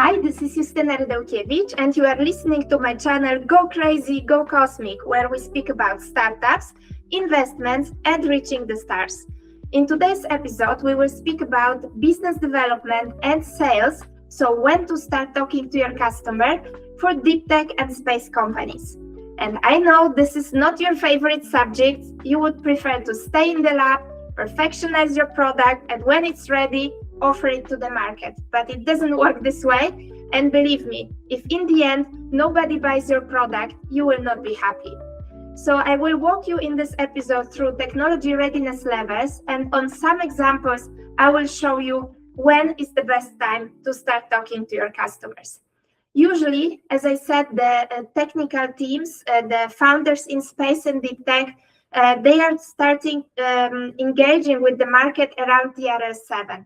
Hi, this is Justyna Redelkiewicz, and you are listening to my channel Go Crazy, Go Cosmic, where we speak about startups, investments, and reaching the stars. In today's episode, we will speak about business development and sales, so when to start talking to your customer for deep tech and space companies. And I know this is not your favorite subject. You would prefer to stay in the lab, perfectionize your product, and when it's ready, offer it to the market. But it doesn't work this way. And believe me, if in the end nobody buys your product, you will not be happy. So I will walk you in this episode through technology readiness levels, and on some examples, I will show you when is the best time to start talking to your customers. Usually, as I said, the technical teams, the founders in space and deep tech, they are starting engaging with the market around TRL7.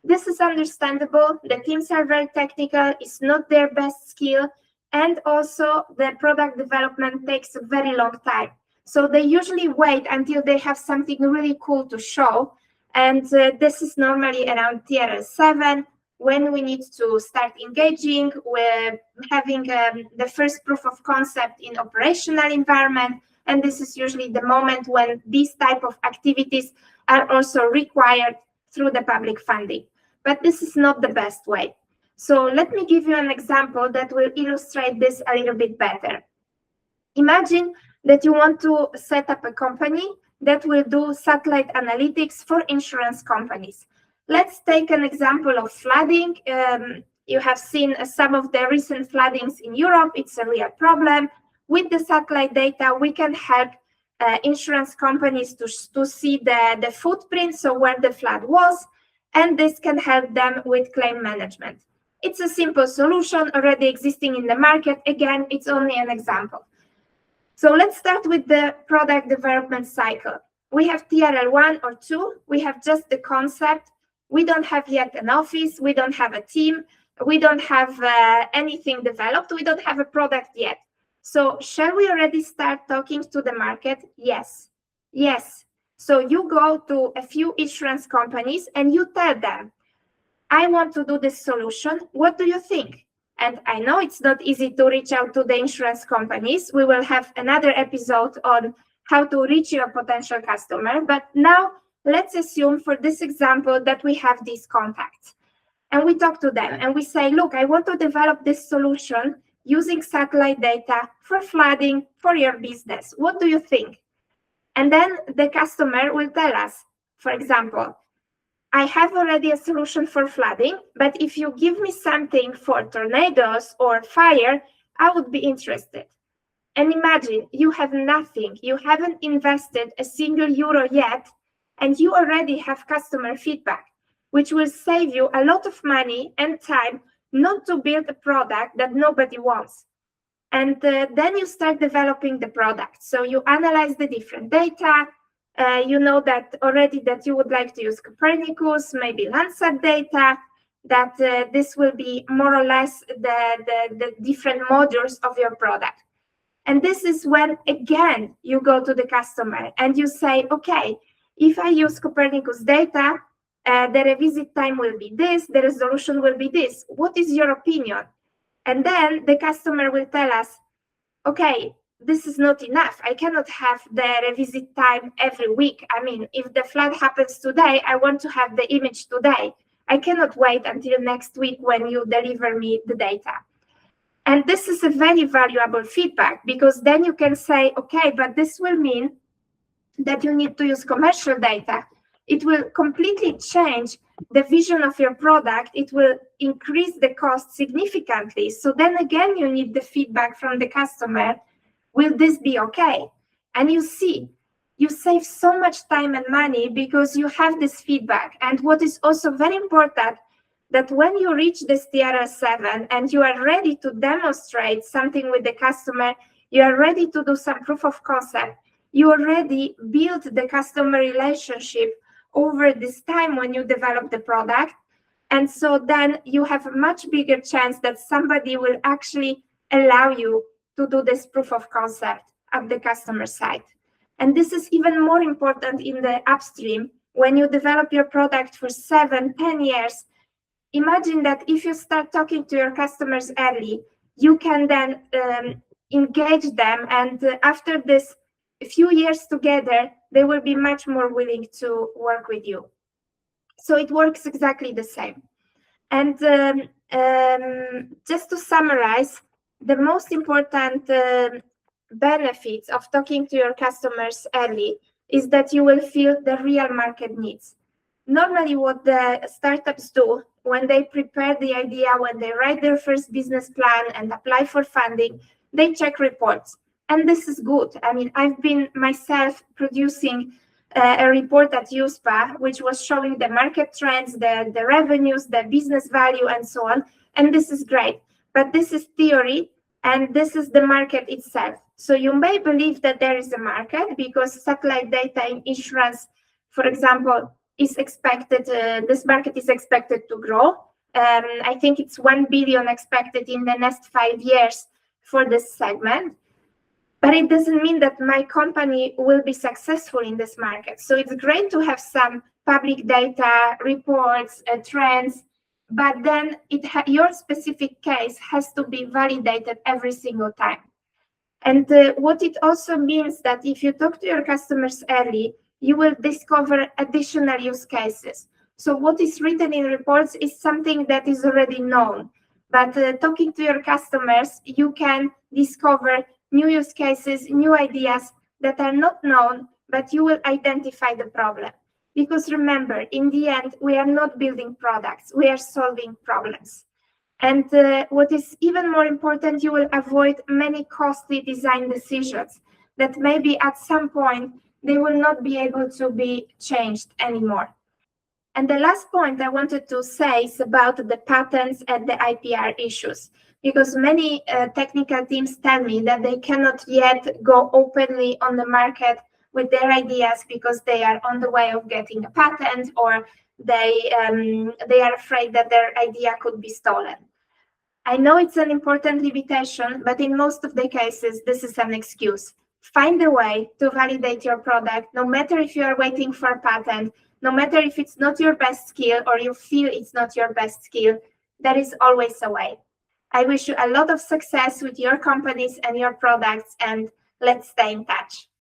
This is understandable. The teams are very technical. It's not their best skill. And also the product development takes a very long time. So they usually wait until they have something really cool to show. And this is normally around TRL7 when we need to start engaging with having the first proof of concept in operational environment. And this is usually the moment when these type of activities are also required through the public funding. But this is not the best way. So let me give you an example that will illustrate this a little bit better. Imagine that you want to set up a company that will do satellite analytics for insurance companies. Let's take an example of flooding. You have seen some of the recent floodings in Europe. It's a real problem. With the satellite data, we can help insurance companies to see the footprint, so where the flood was, and this can help them with claim management. It's a simple solution already existing in the market. Again, it's only an example. So let's start with the product development cycle. We have TRL1 or 2. We have just the concept. We don't have yet an office. We don't have a team. We don't have anything developed. We don't have a product yet. So shall we already start talking to the market? Yes. Yes. So you go to a few insurance companies and you tell them, I want to do this solution. What do you think? And I know it's not easy to reach out to the insurance companies. We will have another episode on how to reach your potential customer. But now let's assume for this example that we have these contacts. And we talk to them and we say, look, I want to develop this solution using satellite data for flooding for your business. What do you think? And then the customer will tell us, for example, I have already a solution for flooding, but if you give me something for tornadoes or fire, I would be interested. And imagine you have nothing, you haven't invested a single euro yet, and you already have customer feedback, which will save you a lot of money and time not to build a product that nobody wants. And then you start developing the product. So you analyze the different data. You know that already that you would like to use Copernicus, maybe Landsat data, that this will be more or less the different modules of your product. And this is when, again, you go to the customer and you say, okay, if I use Copernicus data, the revisit time will be this, the resolution will be this. What is your opinion? And then the customer will tell us, okay, this is not enough. I cannot have the revisit time every week. I mean, if the flood happens today, I want to have the image today. I cannot wait until next week when you deliver me the data. And this is a very valuable feedback because then you can say, okay, but this will mean that you need to use commercial data. It will completely change the vision of your product. It will increase the cost significantly. So then again, you need the feedback from the customer. Will this be okay? And you see, you save so much time and money because you have this feedback. And what is also very important, that when you reach this TRL7 and you are ready to demonstrate something with the customer, you are ready to do some proof of concept, you already build the customer relationship over this time when you develop the product. And so then you have a much bigger chance that somebody will actually allow you to do this proof of concept at the customer side. And this is even more important in the upstream. When you develop your product for 7-10 years, imagine that if you start talking to your customers early, you can then engage them, and after this few years together, they will be much more willing to work with you. So it works exactly the same. And just to summarize, the most important benefits of talking to your customers early is that you will feel the real market needs. Normally, what the startups do when they prepare the idea, when they write their first business plan and apply for funding, they check reports. And this is good. I mean, I've been myself producing a report at USPA, which was showing the market trends, the revenues, the business value, and so on. And this is great. But this is theory, and this is the market itself. So you may believe that there is a market because satellite data in insurance, for example, is expected, this market is expected to grow. I think it's 1 billion expected in the next 5 years for this segment. But it doesn't mean that my company will be successful in this market. So it's great to have some public data, reports, trends, but then your specific case has to be validated every single time. And what it also means that if you talk to your customers early, you will discover additional use cases. So what is written in reports is something that is already known. But talking to your customers, you can discover new use cases, new ideas that are not known, but you will identify the problem. Because remember, in the end, we are not building products, we are solving problems. And what is even more important, you will avoid many costly design decisions that maybe at some point they will not be able to be changed anymore. And the last point I wanted to say is about the patents and the IPR issues, because many technical teams tell me that they cannot yet go openly on the market with their ideas because they are on the way of getting a patent, or they are afraid that their idea could be stolen. I know it's an important limitation, but in most of the cases, this is an excuse. Find a way to validate your product, no matter if you are waiting for a patent, no matter if it's not your best skill or you feel it's not your best skill, there is always a way. I wish you a lot of success with your companies and your products, and let's stay in touch.